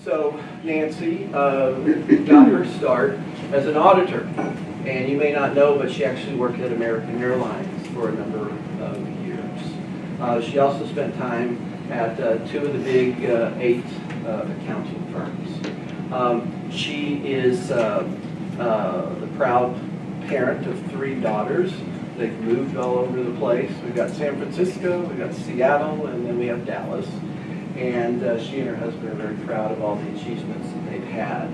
So Nancy got her start as an auditor, and you may not know, but she actually worked at American Airlines for a number of years. She also spent time at two of the big 8 accounting firms. She is the proud parent of 3 daughters. They've moved all over the place. We've got San Francisco, we've got Seattle, and then we have Dallas. And she and her husband are very proud of all the achievements that they've had.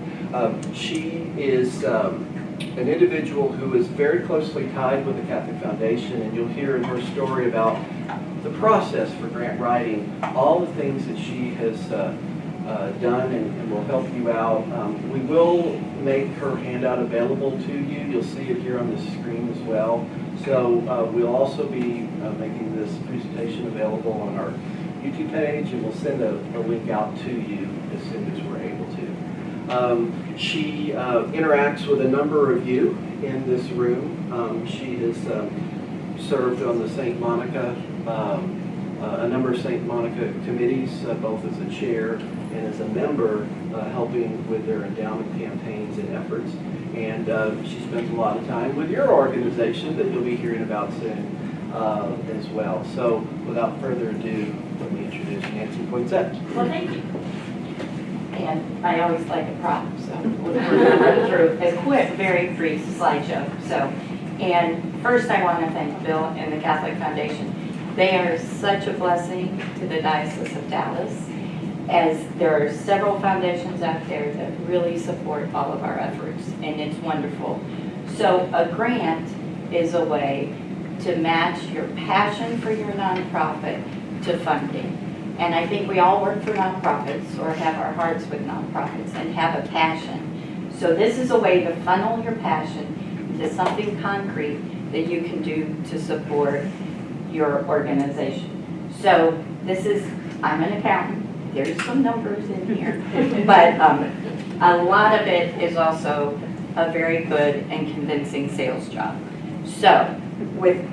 She is an individual who is very closely tied with the Catholic Foundation, and you'll hear in her story about the process for grant writing, all the things that she has done and will help you out. We will make her handout available to you. You'll see it here on the screen as well. So we'll also be making this presentation available on our YouTube page, and we'll send a link out to you as soon as we're able to. She interacts with a number of you in this room. She has served on the St. Monica, a number of St. Monica committees, both as a chair and as a member, helping with their endowment campaigns and efforts. And she spends a lot of time with your organization that you'll be hearing about soon as well. So without further ado, let me introduce Nancy Poinsatte. Well, thank you. And I always like a prop, so we're going to run through a quick, very brief slideshow. And first I want to thank Bill and the Catholic Foundation. They are such a blessing to the Diocese of Dallas, as there are several foundations out there that really support all of our efforts, and it's wonderful. So a grant is a way to match your passion for your nonprofit to funding. And I think we all work for nonprofits or have our hearts with nonprofits and have a passion. So this is a way to funnel your passion into something concrete that you can do to support your organization. So this is, I'm an accountant. There's some numbers in here, but a lot of it is also a very good and convincing sales job. So without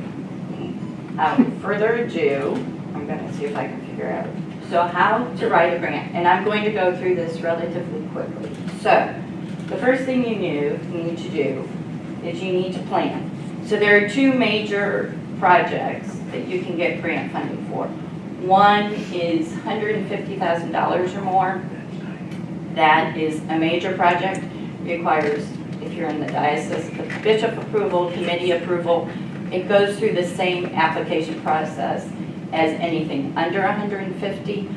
further ado, I'm going to see if I can figure out. So how to write a grant, and I'm going to go through this relatively quickly. So the first thing you need to do is you need to plan. So there are 2 major projects that you can get grant funding for. One is $150,000 or more. That is a major project. Requires, if you're in the diocese, the bishop approval, committee approval. It goes through the same application process as anything under 150,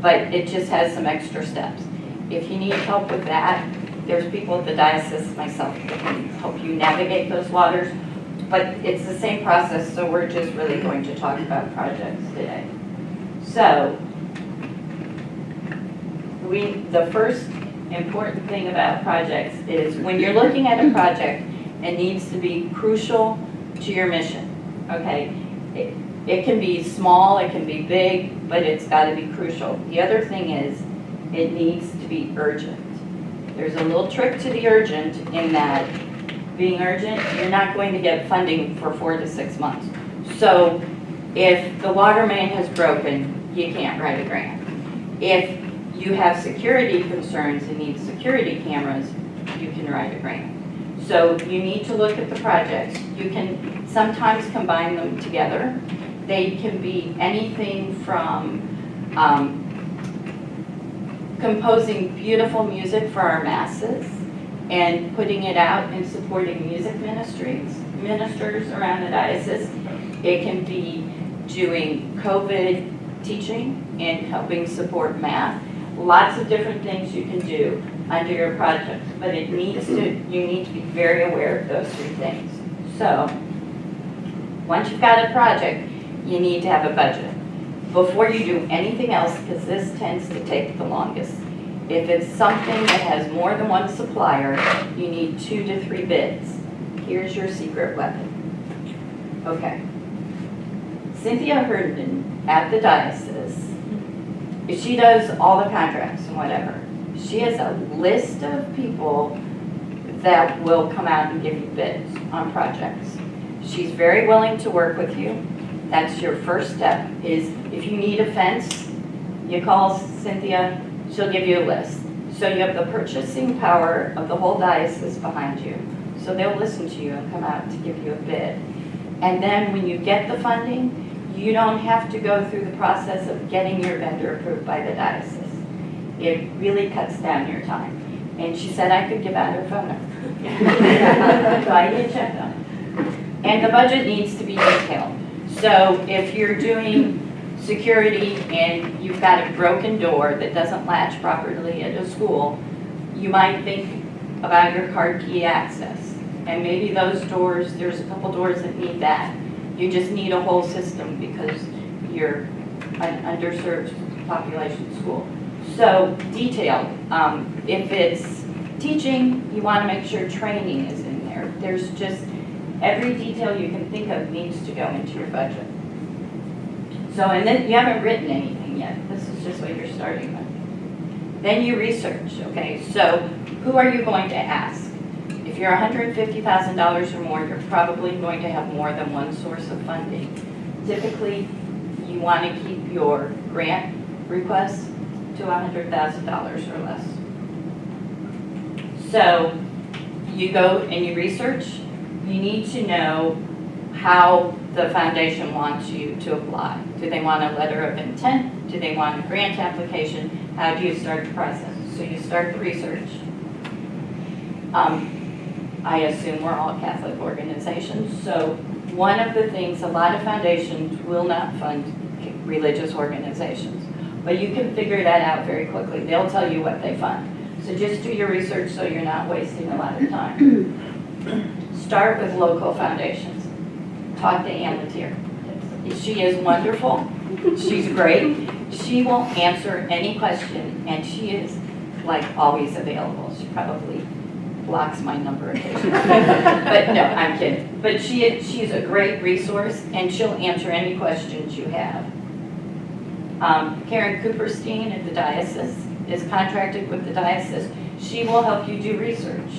but it just has some extra steps. If you need help with that, there's people at the diocese, myself, that can help you navigate those waters. But it's the same process, so we're just really going to talk about projects today. So, the first important thing about projects is when you're looking at a project, it needs to be crucial to your mission, okay? It can be small, it can be big, but it's got to be crucial. The other thing is, it needs to be urgent. There's a little trick to the urgent in that being urgent, you're not going to get funding for 4 to 6 months. So if the water main has broken, you can't write a grant. If you have security concerns and need security cameras, you can write a grant. So you need to look at the projects. You can sometimes combine them together. They can be anything from composing beautiful music for our masses and putting it out and supporting music ministers around the diocese. It can be doing COVID teaching and helping support math. Lots of different things you can do under your project, but you need to be very aware of those 3 things. So once you've got a project, you need to have a budget. Before you do anything else, because this tends to take the longest, if it's something that has more than one supplier, you need 2 to 3 bids. Here's your secret weapon. Okay. Cynthia Herndon at the diocese, she does all the contracts and whatever. She has a list of people that will come out and give you bids on projects. She's very willing to work with you. That's your first step, is if you need a fence, you call Cynthia, she'll give you a list. So you have the purchasing power of the whole diocese behind you. So they'll listen to you and come out to give you a bid. And then when you get the funding, you don't have to go through the process of getting your vendor approved by the diocese. It really cuts down your time. And she said I could give out her phone number. So I did check them. And the budget needs to be detailed. So if you're doing security and you've got a broken door that doesn't latch properly at a school, you might think about your card key access. And maybe those doors, there's a couple doors that need that. You just need a whole system because you're an underserved population school. So detailed. If it's teaching, you want to make sure training is in there. There's just every detail you can think of needs to go into your budget. So, and then you haven't written anything yet. This is just what you're starting with. Then you research, okay? So who are you going to ask? If you're $150,000 or more, you're probably going to have more than one source of funding. Typically, you want to keep your grant requests to $100,000 or less. So you go and you research. You need to know how the foundation wants you to apply. Do they want a letter of intent? Do they want a grant application? How do you start the process? So you start the research. I assume we're all Catholic organizations, so one of the things, a lot of foundations will not fund religious organizations, but you can figure that out very quickly. They'll tell you what they fund. So just do your research so you're not wasting a lot of time. Start with local foundations. Talk to Ann Latier. She is wonderful. She's great. She will answer any question, and she is like always available. She probably blocks my number occasionally. But no, I'm kidding. But she's a great resource, and she'll answer any questions you have. Karen Cooperstein at the diocese is contracted with the diocese. She will help you do research.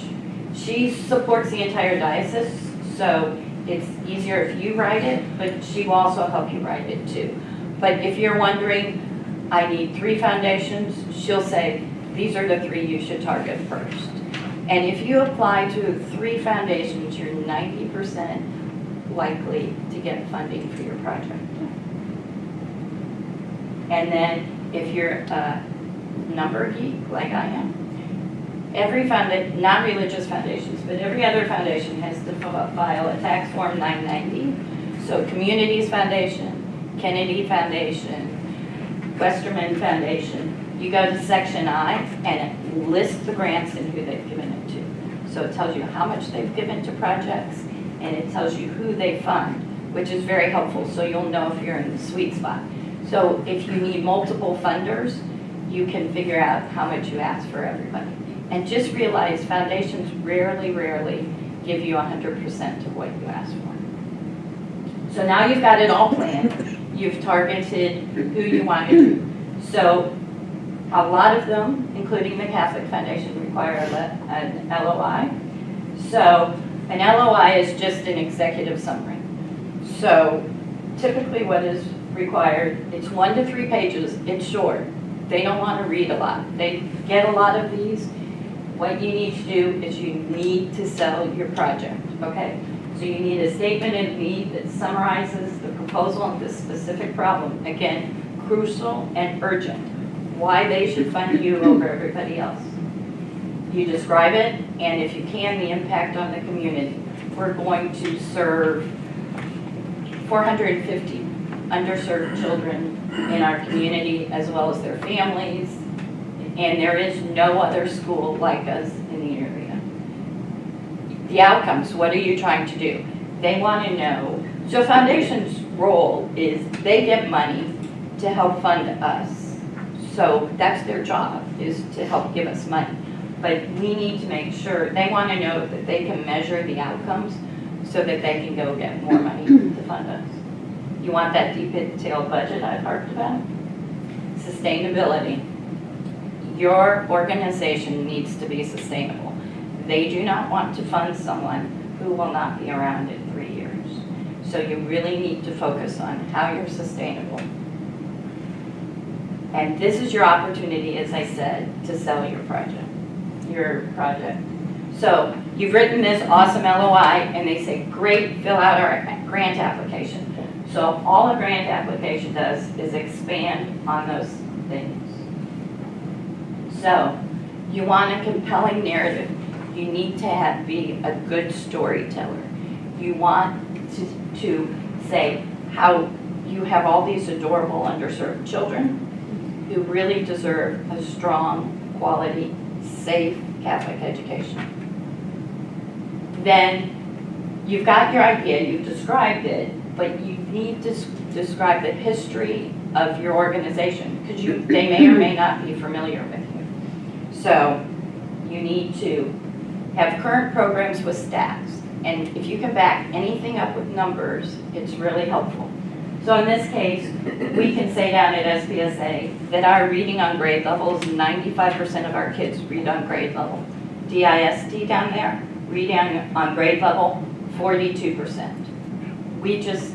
She supports the entire diocese, so it's easier if you write it, but she will also help you write it too. But if you're wondering, I need 3 foundations, she'll say, these are the 3 you should target first. And if you apply to 3 foundations, you're 90% likely to get funding for your project. And then if you're a number geek like I am, every foundation, not religious foundations, but every other foundation has to file a tax form 990. So Communities Foundation, Kennedy Foundation, Westerman Foundation, you go to Section I and it lists the grants and who they've given it to. So it tells you how much they've given to projects and it tells you who they fund, which is very helpful so you'll know if you're in the sweet spot. So if you need multiple funders, you can figure out how much you ask for everybody. And just realize foundations rarely give you 100% of what you ask for. So now you've got it all planned. You've targeted who you want to do. So a lot of them, including the Catholic Foundation, require an LOI. So an LOI is just an executive summary. So typically what is required, it's 1 to 3 pages, it's short. They don't want to read a lot. They get a lot of these. What you need to do is you need to sell your project, okay? So you need a statement of need that summarizes the proposal and the specific problem. Again, crucial and urgent. Why they should fund you over everybody else. You describe it, and if you can, the impact on the community. We're going to serve 450 underserved children in our community as well as their families, and there is no other school like us in the area. The outcomes, what are you trying to do? They want to know, so Foundation's role is they get money to help fund us. So that's their job, is to help give us money. But we need to make sure, they want to know that they can measure the outcomes so that they can go get more money to fund us. You want that detailed budget I've harped about? Sustainability. Your organization needs to be sustainable. They do not want to fund someone who will not be around in 3 years. So you really need to focus on how you're sustainable. And this is your opportunity, as I said, to sell your project. So you've written this awesome LOI, and they say, great, fill out our grant application. So all a grant application does is expand on those things. So you want a compelling narrative. You need to be a good storyteller. You want to say how you have all these adorable underserved children who really deserve a strong, quality, safe Catholic education. Then you've got your idea, you've described it, but you need to describe the history of your organization because they may or may not be familiar with you. So you need to have current programs with stats. And if you can back anything up with numbers, it's really helpful. So in this case, we can say down at SPSA that our reading on grade levels, 95% of our kids read on grade level. DISD down there, reading on grade level, 42%. We just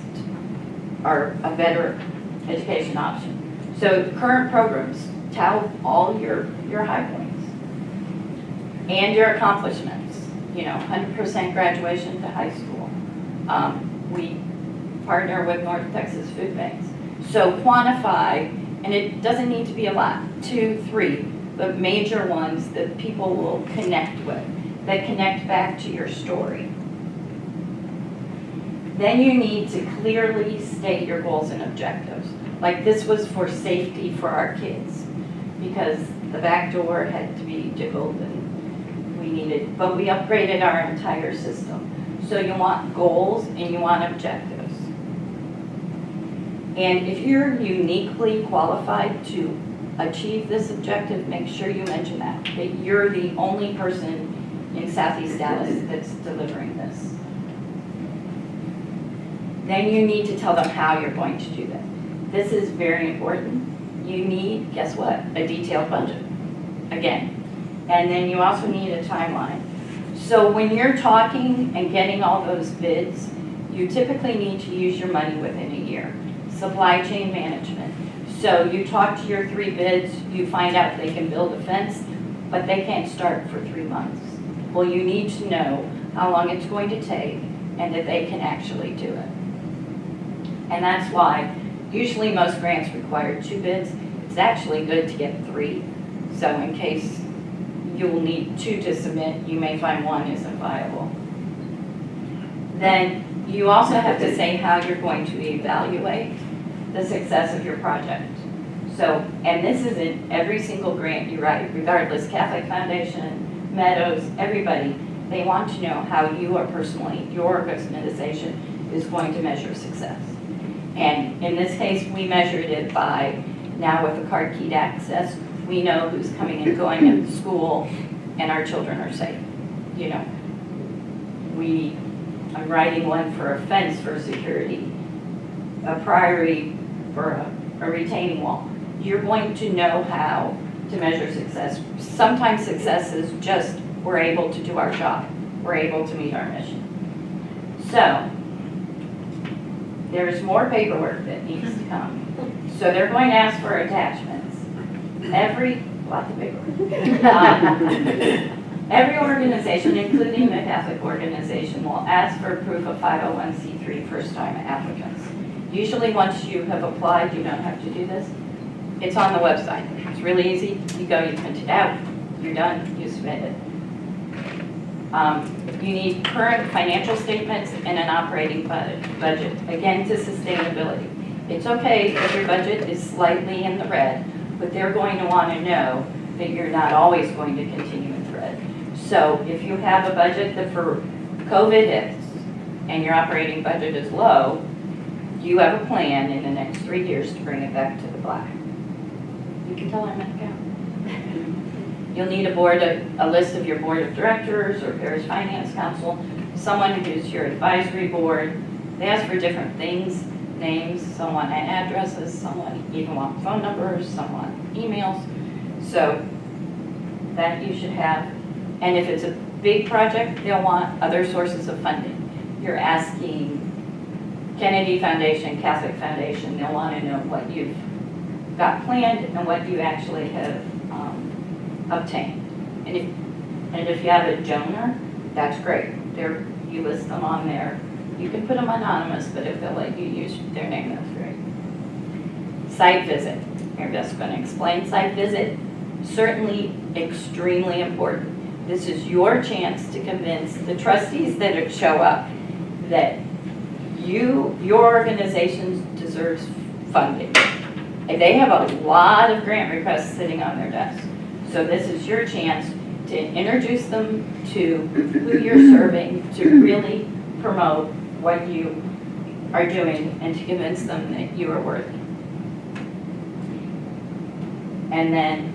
are a better education option. So the current programs tout all your high points and your accomplishments. 100% graduation to high school. We partner with North Texas Food Banks. So quantify, and it doesn't need to be a lot, 2, 3, but major ones that people will connect with, that connect back to your story. Then you need to clearly state your goals and objectives. Like this was for safety for our kids because the back door had to be jiggled and but we upgraded our entire system. So you want goals and you want objectives. And if you're uniquely qualified to achieve this objective, make sure you mention that you're the only person in Southeast Dallas that's delivering this. Then you need to tell them how you're going to do that. This is very important. You need, guess what? A detailed budget. Again. And then you also need a timeline. So when you're talking and getting all those bids, you typically need to use your money within a year. Supply chain management. So you talk to your 3 bids, you find out they can build a fence, but they can't start for 3 months. Well, you need to know how long it's going to take and that they can actually do it. And that's why usually most grants require 2 bids. It's actually good to get 3. So in case you will need 2 to submit, you may find 1 isn't viable. Then you also have to say how you're going to evaluate the success of your project. So, and this is in every single grant you write, regardless, Catholic Foundation, Meadows, everybody, they want to know how you are personally, your organization is going to measure success. And in this case, we measured it by, now with the card keyed access, we know who's coming and going at the school and our children are safe. I'm writing one for a fence for security, a priory for a retaining wall. You're going to know how to measure success. Sometimes success is just, we're able to do our job. We're able to meet our mission. So, there's more paperwork that needs to come. So they're going to ask for attachments. Lots of paperwork. Every organization, including the Catholic organization, will ask for proof of 501c3 first-time applicants. Usually once you have applied, you don't have to do this. It's on the website. It's really easy. You go, you print it out, you're done, you submit it. You need current financial statements and an operating budget, again, to sustainability. It's okay if your budget is slightly in the red, but they're going to want to know that you're not always going to continue in the red. So if you have a budget that for COVID hits and your operating budget is low, you have a plan in the next 3 years to bring it back to the black. You can tell I'm an accountant. You'll need a list of your board of directors or parish finance council, someone who's your advisory board. They ask for different things, names, some want addresses, someone even want phone numbers, some want emails. So that you should have. And if it's a big project, they'll want other sources of funding. You're asking Kennedy Foundation, Catholic Foundation, they'll want to know what you've got planned and what you actually have obtained. And if you have a donor, that's great. You list them on there. You can put them anonymous, but if they'll let you use their name, that's great. Site visit. You're just going to explain site visit. Certainly extremely important. This is your chance to convince the trustees that show up that your organization deserves funding. And they have a lot of grant requests sitting on their desk. So this is your chance to introduce them to who you're serving, to really promote what you are doing and to convince them that you are worthy. And then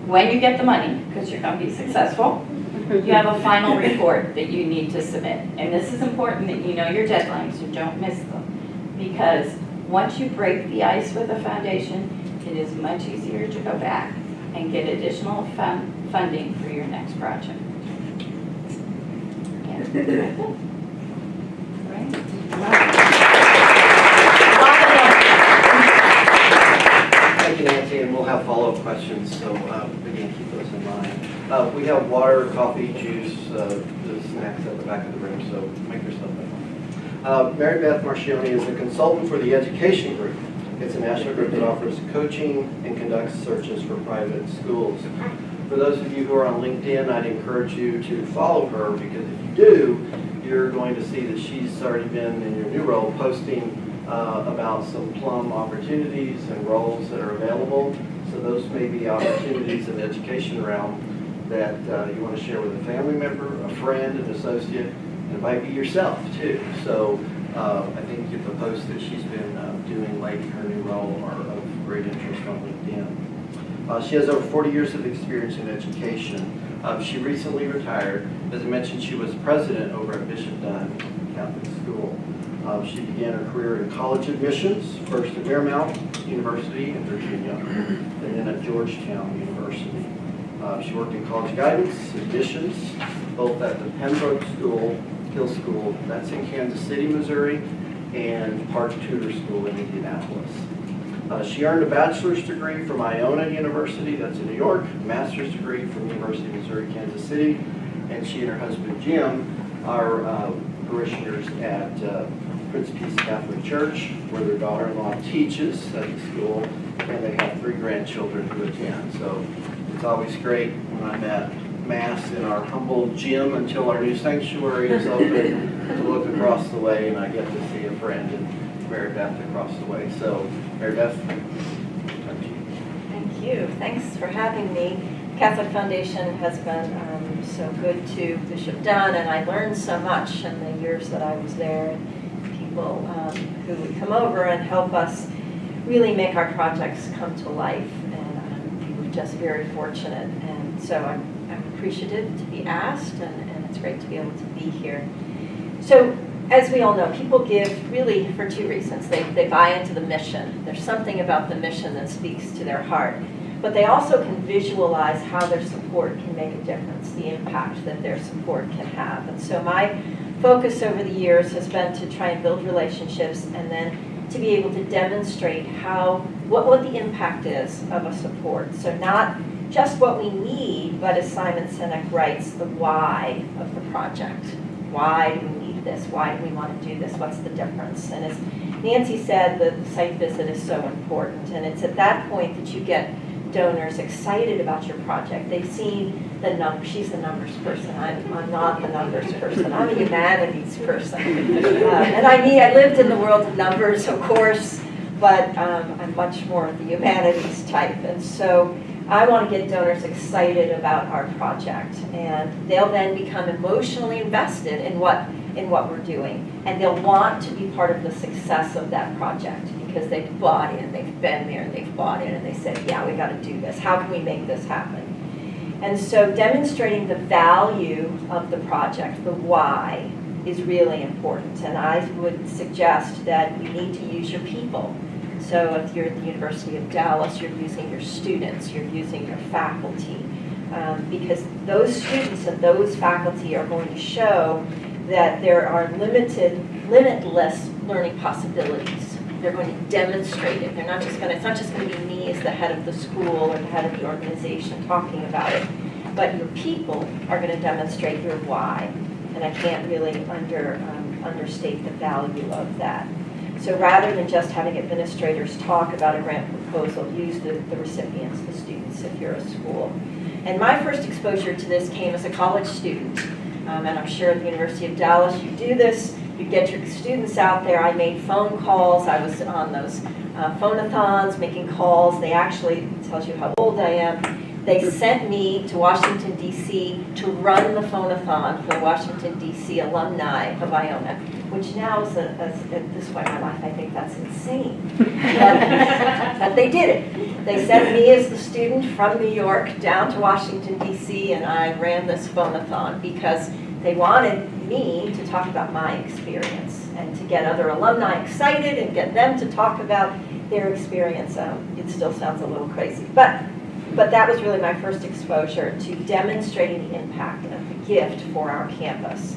when you get the money, because you're going to be successful, you have a final report that you need to submit. And this is important that you know your deadlines, so don't miss them. Because once you break the ice with a foundation, it is much easier to go back and get additional funding for your next project. Yeah. Right? Thank you, Nancy, and we'll have follow-up questions, so again, keep those in mind. We have water, coffee, juice, the snacks at the back of the room, so make yourself at home. Mary Beth Marchioni is a consultant for the Education Group. It's a national group that offers coaching and conducts searches for private schools. For those of you who are on LinkedIn, I'd encourage you to follow her, because if you do, you're going to see that she's already been in your new role posting about some plum opportunities and roles that are available. So those may be opportunities in the education realm that you want to share with a family member, a friend, an associate, and it might be yourself too. So I think if the posts that she's been doing lately, her new role, are of great interest on LinkedIn. She has over 40 years of experience in education. She recently retired. As I mentioned, she was president over at Bishop Dunn Catholic School. She began her career in college admissions, first at Marymount University in Virginia, and then at Georgetown University. She worked in college guidance, admissions, both at the Pembroke Hill School, that's in Kansas City, Missouri, and Park Tudor School in Indianapolis. She earned a bachelor's degree from Iona University, that's in New York, a master's degree from University of Missouri, Kansas City, and she and her husband Jim are parishioners at Prince Peace Catholic Church, where their daughter-in-law teaches at the school, and they have 3 grandchildren who attend. So it's always great when I'm at Mass in our humble gym until our new sanctuary is open to look across the way, and I get to see a friend and Mary Beth across the way. So, Mary Beth, talk to you. Thank you. Thanks for having me. Catholic Foundation has been so good to Bishop Dunn, and I learned so much in the years that I was there. People who would come over and help us really make our projects come to life, and we were just very fortunate. And so I'm appreciative to be asked, and it's great to be able to be here. So, as we all know, people give really for 2 reasons. They buy into the mission. There's something about the mission that speaks to their heart. But they also can visualize how their support can make a difference, the impact that their support can have. And so my focus over the years has been to try and build relationships, and then to be able to demonstrate what the impact is of a support. So not just what we need, but as Simon Sinek writes, the why of the project. Why do we need this? Why do we want to do this? What's the difference? And as Nancy said, the site visit is so important, and it's at that point that you get donors excited about your project. They've seen the numbers. She's the numbers person. I'm not the numbers person. I'm a humanities person. And I lived in the world of numbers, of course, but I'm much more the humanities type. And so I want to get donors excited about our project, and they'll then become emotionally invested in what we're doing, and they'll want to be part of the success of that project because they've bought in, they've been there, and they've bought in, and they said, yeah, we got to do this. How can we make this happen? And so demonstrating the value of the project, the why, is really important. And I would suggest that you need to use your people. So if you're at the University of Dallas, you're using your students, you're using your faculty, because those students and those faculty are going to show that there are limitless learning possibilities They're going to demonstrate it. They're not just going to, it's not just going to be me as the head of the school or the head of the organization talking about it, but your people are going to demonstrate your why. And I can't really understate the value of that. So rather than just having administrators talk about a grant proposal, use the recipients, the students, if you're a school. And my first exposure to this came as a college student. And I'm sure at the University of Dallas you do this. You get your students out there. I made phone calls. I was on those phone-a-thons making calls. They actually, it tells you how old I am. They sent me to Washington, D.C. to run the phone-a-thon for the Washington, D.C. alumni of Iona, which now is, at this point in my life, I think that's insane. But they did it. They sent me as the student from New York down to Washington, D.C., and I ran this phone-a-thon because they wanted me to talk about my experience and to get other alumni excited and get them to talk about their experience. It still sounds a little crazy, but that was really my first exposure to demonstrating the impact of the gift for our campus.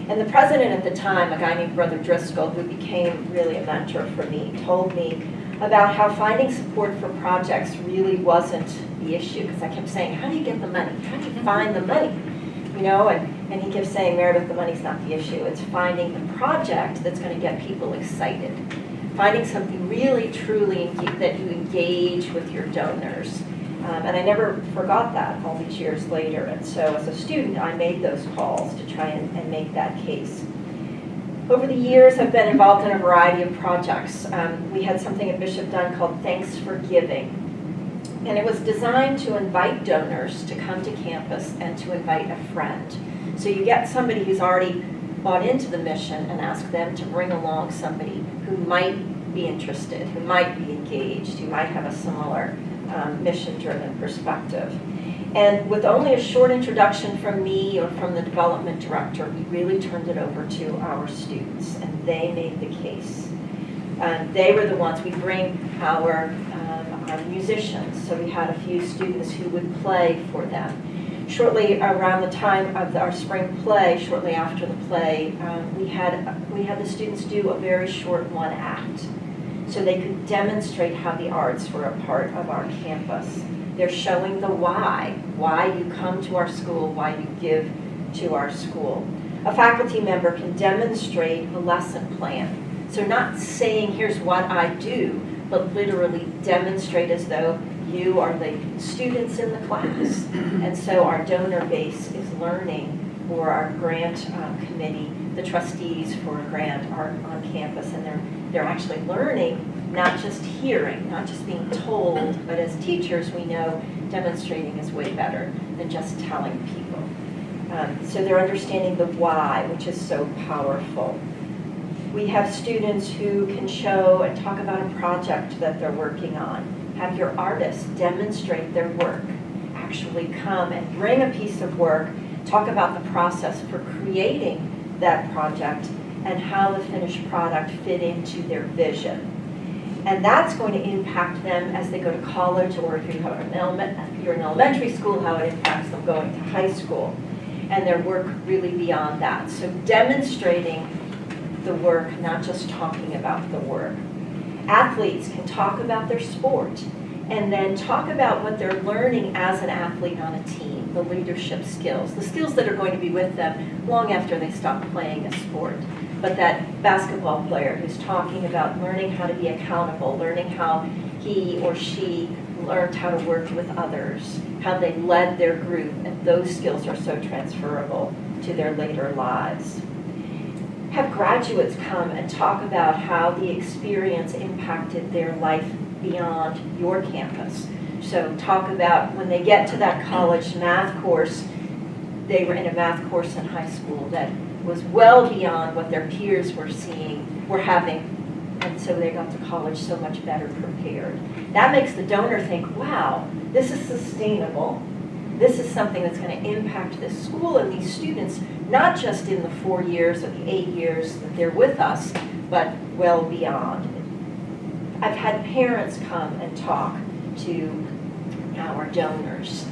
And the president at the time, a guy named Brother Driscoll, who became really a mentor for me, told me about how finding support for projects really wasn't the issue. Because I kept saying, how do you get the money? How do you find the money? You know, and he kept saying, Meredith, the money's not the issue. It's finding the project that's going to get people excited. Finding something really, truly that you engage with your donors. And I never forgot that all these years later. And so as a student, I made those calls to try and make that case. Over the years, I've been involved in a variety of projects. We had something at Bishop Dunn called Thanks for Giving. And it was designed to invite donors to come to campus and to invite a friend. So you get somebody who's already bought into the mission and ask them to bring along somebody who might be interested, who might be engaged, who might have a similar mission-driven perspective. And with only a short introduction from me or from the development director, we really turned it over to our students, and they made the case. They were the ones, we bring our musicians, so we had a few students who would play for them. Shortly around the time of our spring play, shortly after the play, we had the students do a very short one act. So they could demonstrate how the arts were a part of our campus. They're showing the why you come to our school, why you give to our school. A faculty member can demonstrate a lesson plan. So not saying, here's what I do, but literally demonstrate as though you are the students in the class. And so our donor base is learning, or our grant committee, the trustees for a grant are on campus, and they're actually learning, not just hearing, not just being told, but as teachers we know demonstrating is way better than just telling people. So they're understanding the why, which is so powerful. We have students who can show and talk about a project that they're working on. Have your artists demonstrate their work. Actually come and bring a piece of work, talk about the process for creating that project and how the finished product fit into their vision. And that's going to impact them as they go to college, or if you're in elementary school, how it impacts them going to high school, and their work really beyond that. So demonstrating the work, not just talking about the work. Athletes can talk about their sport and then talk about what they're learning as an athlete on a team, the leadership skills, the skills that are going to be with them long after they stop playing a sport. But that basketball player who's talking about learning how to be accountable, learning how he or she learned how to work with others, how they led their group, and those skills are so transferable to their later lives. Have graduates come and talk about how the experience impacted their life beyond your campus. So talk about when they get to that college math course, they were in a math course in high school that was well beyond what their peers were having, and so they got to college so much better prepared. That makes the donor think, wow, this is sustainable. This is something that's going to impact this school and these students, not just in the 4 years or the 8 years that they're with us, but well beyond. I've had parents come and talk to our donors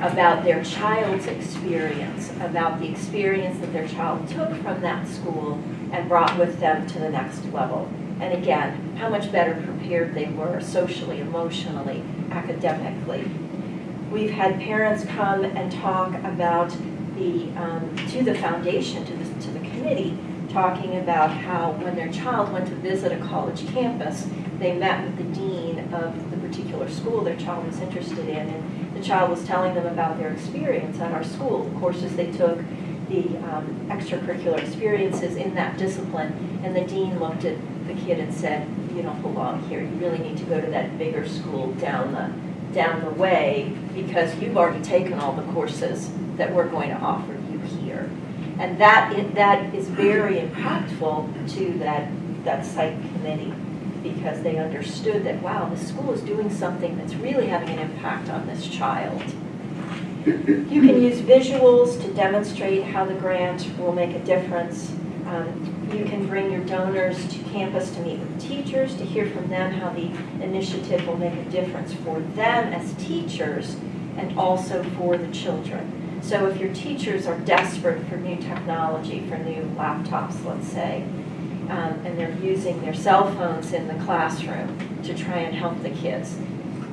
about their child's experience, about the experience that their child took from that school and brought with them to the next level. And again, how much better prepared they were socially, emotionally, academically. We've had parents come and talk about to the foundation, to the committee, talking about how when their child went to visit a college campus, they met with the dean of the particular school their child was interested in, and the child was telling them about their experience at our school, the courses they took, the extracurricular experiences in that discipline, and the dean looked at the kid and said, you don't belong here, you really need to go to that bigger school down the way, because you've already taken all the courses that we're going to offer you here. And that is very impactful to that site committee, because they understood that, wow, this school is doing something that's really having an impact on this child. You can use visuals to demonstrate how the grant will make a difference. You can bring your donors to campus to meet with teachers, to hear from them how the initiative will make a difference for them as teachers and also for the children. So if your teachers are desperate for new technology, for new laptops, let's say, and they're using their cell phones in the classroom to try and help the kids,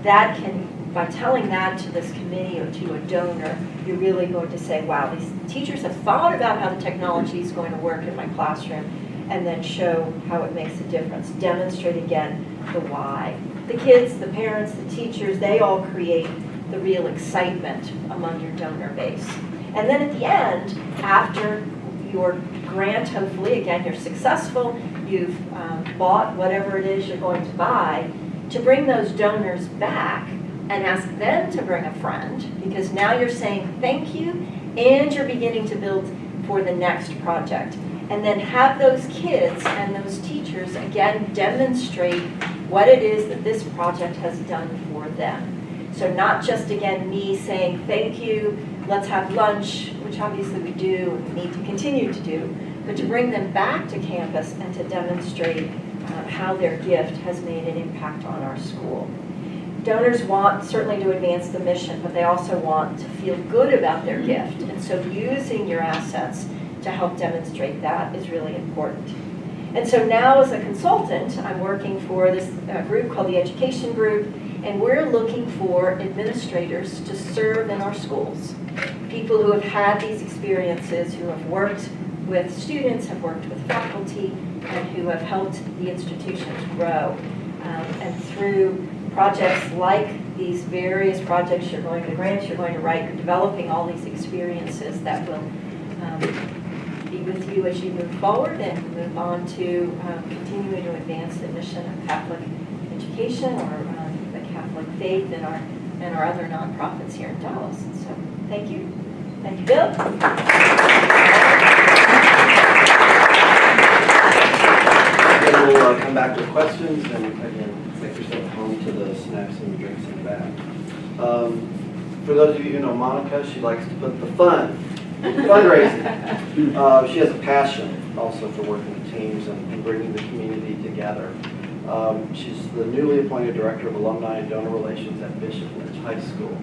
that can, by telling that to this committee or to a donor, you're really going to say, wow, these teachers have thought about how the technology is going to work in my classroom, and then show how it makes a difference. Demonstrate again the why. The kids, the parents, the teachers, they all create the real excitement among your donor base. And then at the end, after your grant, hopefully, again, you're successful, you've bought whatever it is you're going to buy, to bring those donors back and ask them to bring a friend, because now you're saying thank you and you're beginning to build for the next project. And then have those kids and those teachers again demonstrate what it is that this project has done for them. So not just again me saying thank you, let's have lunch, which obviously we do and we need to continue to do, but to bring them back to campus and to demonstrate how their gift has made an impact on our school. Donors want certainly to advance the mission, but they also want to feel good about their gift. And so using your assets to help demonstrate that is really important. And so now as a consultant, I'm working for this group called the Education Group, and we're looking for administrators to serve in our schools. People who have had these experiences, who have worked with students, have worked with faculty, and who have helped the institutions grow. And through projects like these various projects you're going to grant, you're going to write, you're developing all these experiences that will be with you as you move forward and move on to continuing to advance the mission of Catholic education or the Catholic faith in our other nonprofits here in Dallas. And so thank you. Thank you, Bill. Then we'll come back to questions, and again, make yourself home to the snacks and drinks in the back. For those of you who know Monica, she likes to put the fundraising. She has a passion also for working with teams and bringing the community together. She's the newly appointed Director of Alumni and Donor Relations at Bishop Lynch High School.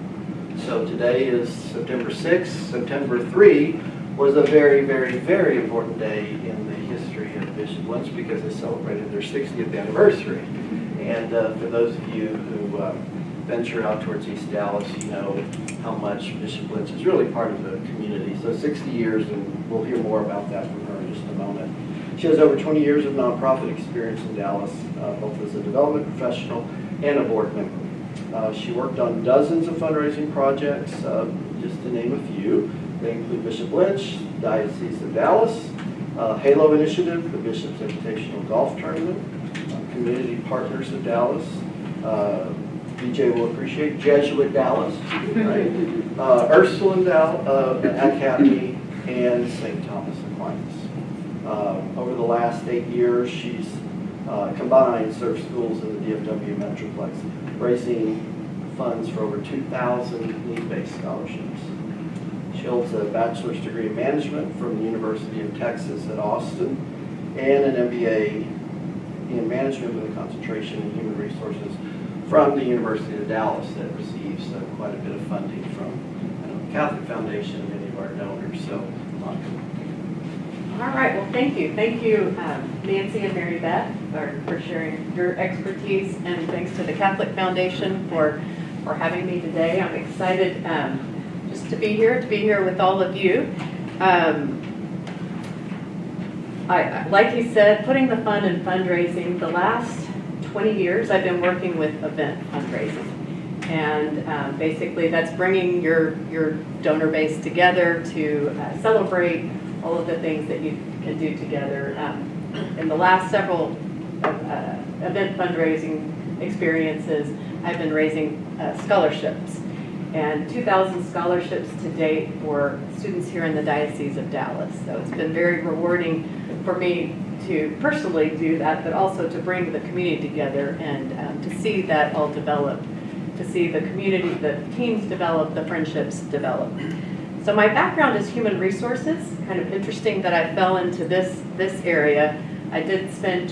So today is September 6th. September 3 was a very, very, very important day in the history of Bishop Lynch because they celebrated their 60th anniversary. And for those of you who venture out towards East Dallas, you know how much Bishop Lynch is really part of the community. So 60 years, and we'll hear more about that from her in just a moment. She has over 20 years of nonprofit experience in Dallas, both as a development professional and a board member. She worked on dozens of fundraising projects, just to name a few. They include Bishop Lynch, Diocese of Dallas, Halo Initiative, the Bishop's Invitational Golf Tournament, Community Partners of Dallas, BJ will appreciate, Jesuit Dallas, right? Ursuline Academy, and St. Thomas Aquinas. Over the last 8 years, she's combined served schools in the DFW Metroplex, raising funds for over 2,000 need-based scholarships. She holds a bachelor's degree in management from the University of Texas at Austin and an MBA in management with a concentration in human resources from the University of Dallas that receives quite a bit of funding from the Catholic Foundation and many of our donors. So, All right, well, thank you. Thank you, Nancy and Mary Beth, for sharing your expertise, and thanks to the Catholic Foundation for having me today. I'm excited just to be here with all of you. Like he said, putting the fun in fundraising, the last 20 years I've been working with event fundraising. And basically that's bringing your donor base together to celebrate all of the things that you can do together. In the last several event fundraising experiences, I've been raising scholarships, and 2,000 scholarships to date for students here in the Diocese of Dallas. So it's been very rewarding for me to personally do that, but also to bring the community together and to see that all develop, to see the community, the teams develop, the friendships develop. So my background is human resources. Kind of interesting that I fell into this area. I did spend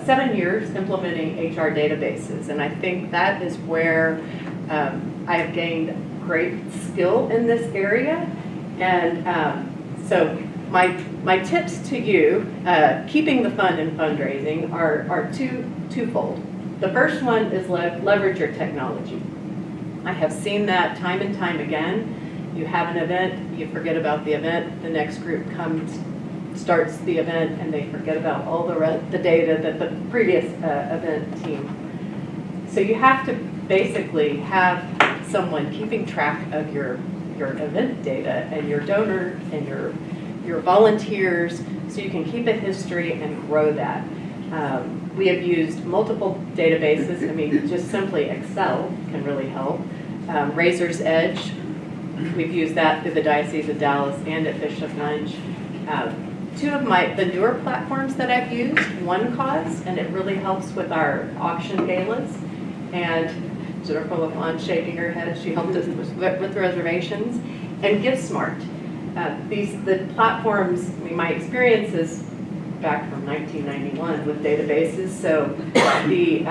7 years implementing HR databases, and I think that is where I have gained great skill in this area. And so my tips to you, keeping the fun in fundraising, are twofold. The first one is leverage your technology. I have seen that time and time again. You have an event, you forget about the event, the next group comes, starts the event, and they forget about all the data that the previous event team. So you have to basically have someone keeping track of your event data and your donor and your volunteers, so you can keep a history and grow that. We have used multiple databases. I mean, just simply Excel can really help. Razor's Edge, we've used that through the Diocese of Dallas and at Bishop Lynch. Two of the newer platforms that I've used, One Cause, and it really helps with our auction galas. And Jennifer LaFont shaking her head, she helped us with reservations. And GiveSmart. The platforms, I mean, my experience is back from 1991 with databases, so the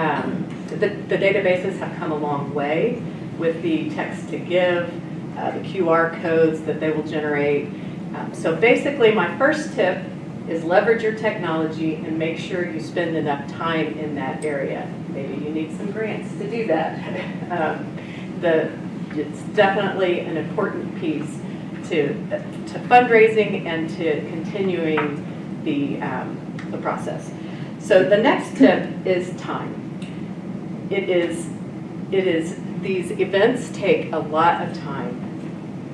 databases have come a long way with the text to give, the QR codes that they will generate. So basically my first tip is leverage your technology and make sure you spend enough time in that area. Maybe you need some grants to do that. It's definitely an important piece to fundraising and to continuing the process. So the next tip is time. These events take a lot of time.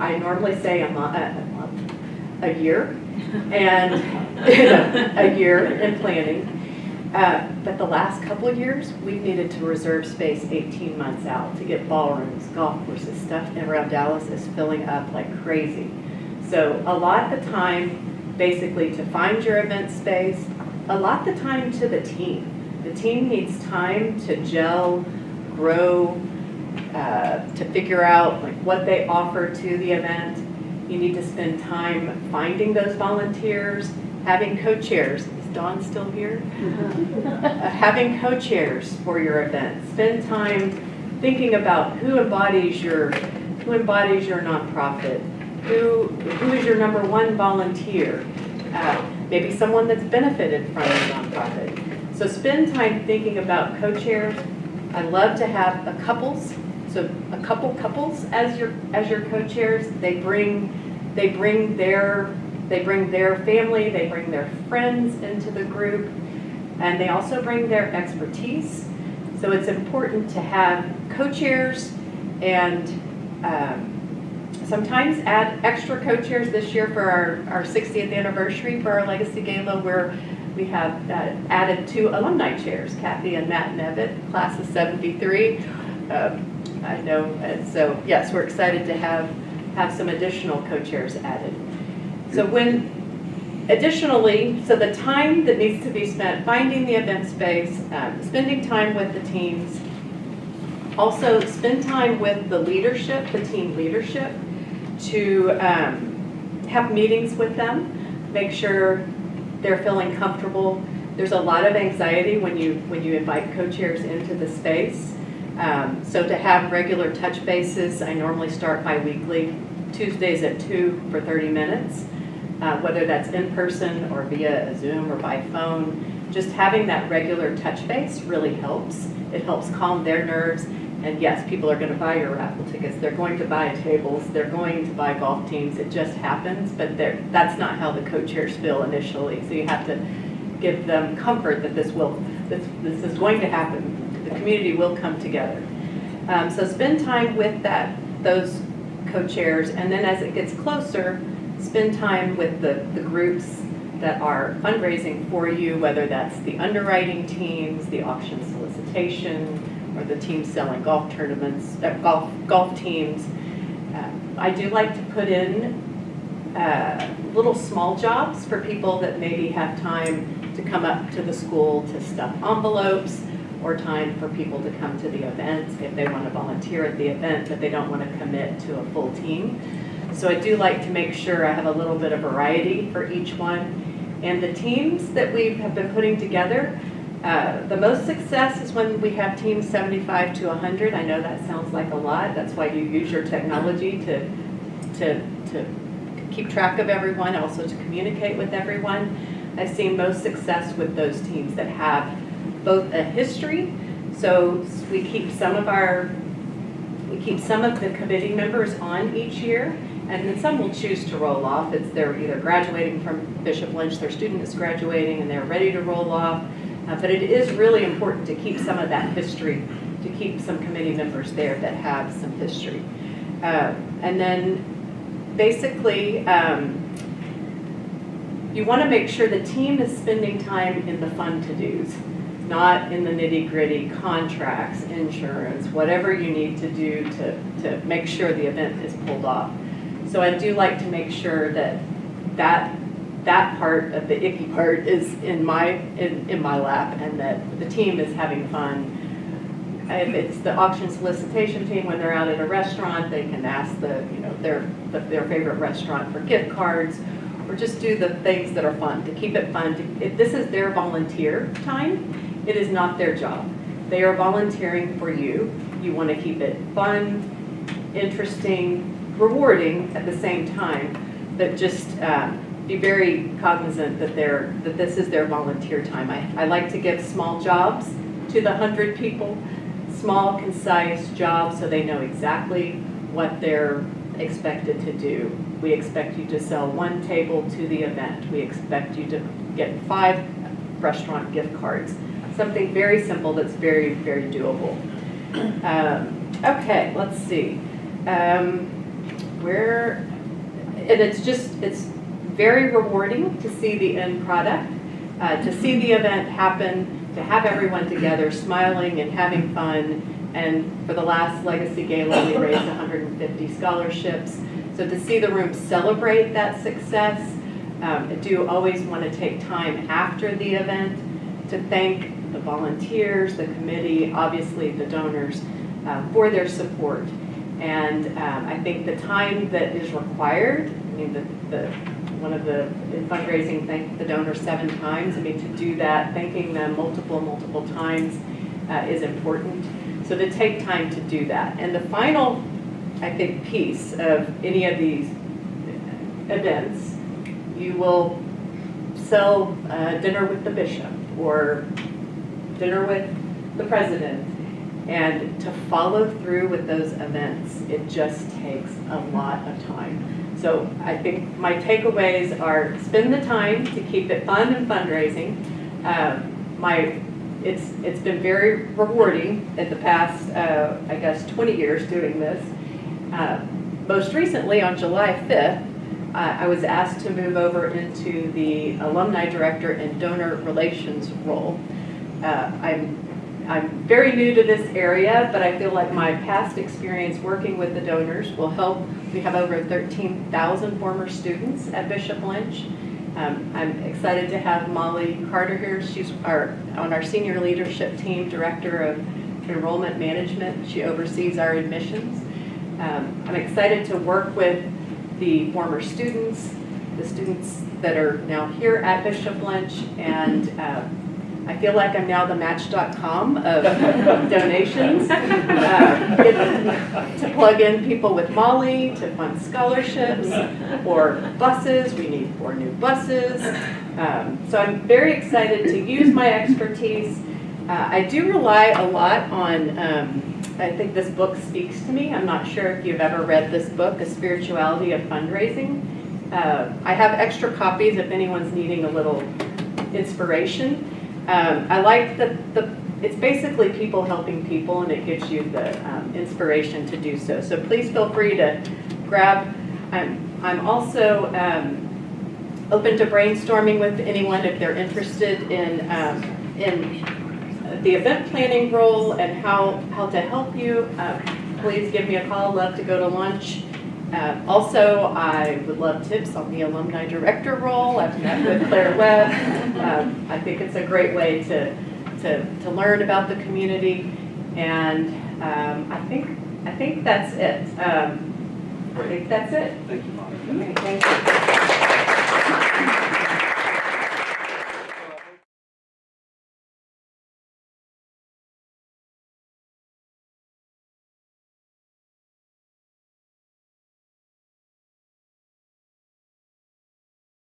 I normally say a year, and a year in planning. But the last couple of years, we've needed to reserve space 18 months out to get ballrooms, golf courses, stuff around Dallas is filling up like crazy. So allot the time basically to find your event space, allot the time to the team. The team needs time to gel, grow, to figure out like what they offer to the event. You need to spend time finding those volunteers, having co-chairs. Is Dawn still here? Having co-chairs for your event. Spend time thinking about who embodies your nonprofit. Who is your number one volunteer? Maybe someone that's benefited from your nonprofit. So spend time thinking about co-chairs. I love to have couples. So a couple couples as your co-chairs. They bring their family, they bring their friends into the group, and they also bring their expertise. So it's important to have co-chairs and sometimes add extra co-chairs. This year for our 60th anniversary for our Legacy Gala, where we have added 2 alumni chairs, Kathy and Matt Nevitt, class of 73. I know, and so yes, we're excited to have some additional co-chairs added. So additionally, so the time that needs to be spent finding the event space, spending time with the teams, also spend time with the leadership, the team leadership, to have meetings with them, make sure they're feeling comfortable. There's a lot of anxiety when you invite co-chairs into the space. So to have regular touch bases, I normally start bi-weekly, Tuesdays at 2 for 30 minutes. whether that's in person or via a Zoom or by phone. Just having that regular touch base really helps. It helps calm their nerves. And yes, people are going to buy your raffle tickets. They're going to buy tables. They're going to buy golf teams. It just happens, but that's not how the co-chairs feel initially. So you have to give them comfort that this is going to happen. The community will come together. So spend time with those co-chairs, and then as it gets closer, spend time with the groups that are fundraising for you, whether that's the underwriting teams, the auction solicitation, or the teams selling golf tournaments, golf teams. I do like to put in little small jobs for people that maybe have time to come up to the school to stuff envelopes, or time for people to come to the event if they want to volunteer at the event, but they don't want to commit to a full team. So I do like to make sure I have a little bit of variety for each one. And the teams that we have been putting together, the most success is when we have teams 75 to 100. I know that sounds like a lot. That's why you use your technology to keep track of everyone, also to communicate with everyone. I've seen most success with those teams that have both a history. So we keep some of the committee members on each year, and then some will choose to roll off. They're either graduating from Bishop Lynch, their student is graduating and they're ready to roll off. But it is really important to keep some of that history, to keep some committee members there that have some history. And then basically, you want to make sure the team is spending time in the fun to-dos, not in the nitty-gritty contracts, insurance, whatever you need to do to make sure the event is pulled off. So I do like to make sure that part of the icky part is in my lap, and that the team is having fun. If it's the auction solicitation team, when they're out at a restaurant, they can ask their favorite restaurant for gift cards, or just do the things that are fun, to keep it fun. If this is their volunteer time, it is not their job. They are volunteering for you. You want to keep it fun, interesting, rewarding at the same time, but just be very cognizant that this is their volunteer time. I like to give small jobs to the 100 people, small, concise jobs, so they know exactly what they're expected to do. We expect you to sell 1 table to the event. We expect you to get 5 restaurant gift cards. Something very simple that's very, very doable. Okay, let's see. It's very rewarding to see the end product, to see the event happen, to have everyone together smiling and having fun. And for the last Legacy Gala, we raised 150 scholarships. So to see the room celebrate that success, I do always want to take time after the event to thank the volunteers, the committee, obviously the donors, for their support. And I think the time that is required, I mean, one of the fundraising, thank the donors 7 times. I mean, to do that, thanking them multiple times is important. So to take time to do that. And the final, I think, piece of any of these events, you will sell dinner with the bishop or dinner with the president. And to follow through with those events, it just takes a lot of time. So I think my takeaways are spend the time to keep it fun and fundraising. It's been very rewarding in the past, I guess, 20 years doing this. Most recently, on July 5th, I was asked to move over into the Alumni Director and Donor Relations role. I'm very new to this area, but I feel like my past experience working with the donors will help. We have over 13,000 former students at Bishop Lynch. I'm excited to have Molly Carter here. She's on our senior leadership team, Director of Enrollment Management. She oversees our admissions. I'm excited to work with the former students, the students that are now here at Bishop Lynch, and I feel like I'm now the Match.com of donations. To plug in people with Molly, to fund scholarships, or buses. We need 4 new buses. So I'm very excited to use my expertise. I do rely a lot on, I think this book speaks to me. I'm not sure if you've ever read this book, A Spirituality of Fundraising. I have extra copies if anyone's needing a little inspiration. I like it's basically people helping people, and it gives you the inspiration to do so. So please feel free to grab. I'm also open to brainstorming with anyone if they're interested in the event planning role and how to help you. Please give me a call. Love to go to lunch. Also, I would love tips on the alumni director role. I've met with Claire Webb. I think it's a great way to learn about the community, and I think that's it. I think that's it. Thank you, Molly. Okay, thank you.